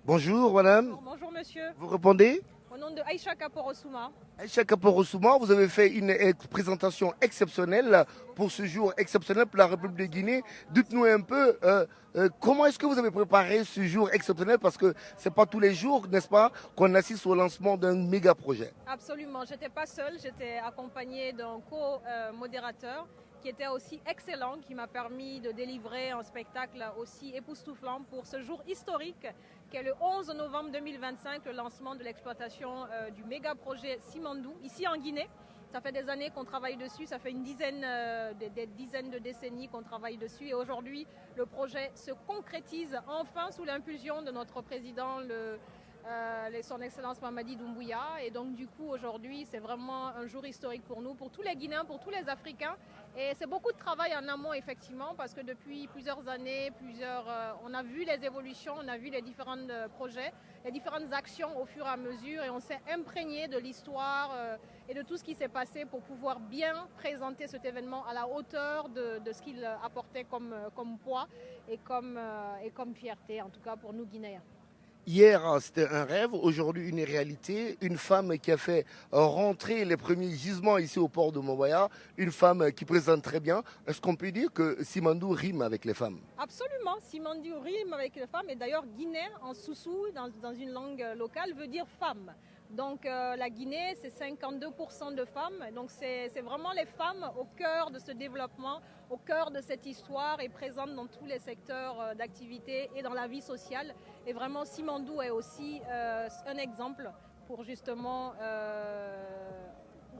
Bonjour madame, Bonjour monsieur, vous répondez? au nom de Aïcha Kaporosouma. Aïcha Kaporosouma, vous avez fait une présentation exceptionnelle pour ce jour exceptionnel pour la République de Guinée. Dites-nous un peu comment est-ce que vous avez préparé ce jour exceptionnel parce que c'est pas tous les jours, n'est-ce pas, qu'on assiste au lancement d'un méga projet. Absolument, j'étais pas seule, j'étais accompagnée d'un co-modérateur qui était aussi excellent, qui m'a permis de délivrer un spectacle aussi époustouflant pour ce jour historique qui est le 11 novembre 2025, le lancement de l'exploitation du méga projet Simandou, ici en Guinée. Ça fait des années qu'on travaille dessus, ça fait une dizaine, des dizaines de décennies qu'on travaille dessus et aujourd'hui le projet se concrétise enfin sous l'impulsion de notre président, son Excellence Mamadi Doumbouya. Et donc du coup aujourd'hui c'est vraiment un jour historique pour nous, pour tous les Guinéens, pour tous les Africains. Et c'est beaucoup de travail en amont effectivement parce que depuis plusieurs années, on a vu les évolutions, on a vu les différents projets, les différentes actions au fur et à mesure et on s'est imprégné de l'histoire et de tout ce qui s'est passé pour pouvoir bien présenter cet événement à la hauteur de ce qu'il apportait comme poids et comme fierté, en tout cas pour nous Guinéens. Hier, c'était un rêve, aujourd'hui une réalité. Une femme qui a fait rentrer les premiers gisements ici au port de Montboya, une femme qui présente très bien. Est-ce qu'on peut dire que Simandou rime avec les femmes? Absolument, Simandou rime avec les femmes et d'ailleurs Guinée en soussou, dans une langue locale, veut dire femme. Donc la Guinée, c'est 52% de femmes. Donc c'est vraiment les femmes au cœur de ce développement, au cœur de cette histoire et présentes dans tous les secteurs d'activité et dans la vie sociale. Et vraiment, Simandou est aussi un exemple pour justement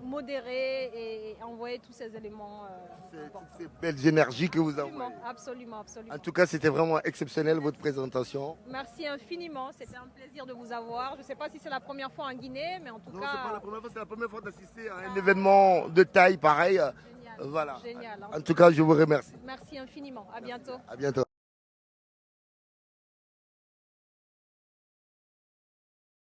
modérer et envoyer tous ces éléments. Ces belles énergies que vous envoyez. Absolument, absolument. En tout cas, c'était vraiment exceptionnel votre présentation. Merci infiniment, c'était un plaisir de vous avoir. Je ne sais pas si c'est la première fois en Guinée, mais en tout Non, cas... c'est pas la première fois, c'est la première fois d'assister à un événement de taille pareil. Génial, Voilà. génial. En tout cas, je vous remercie. Merci infiniment, à bientôt. À bientôt.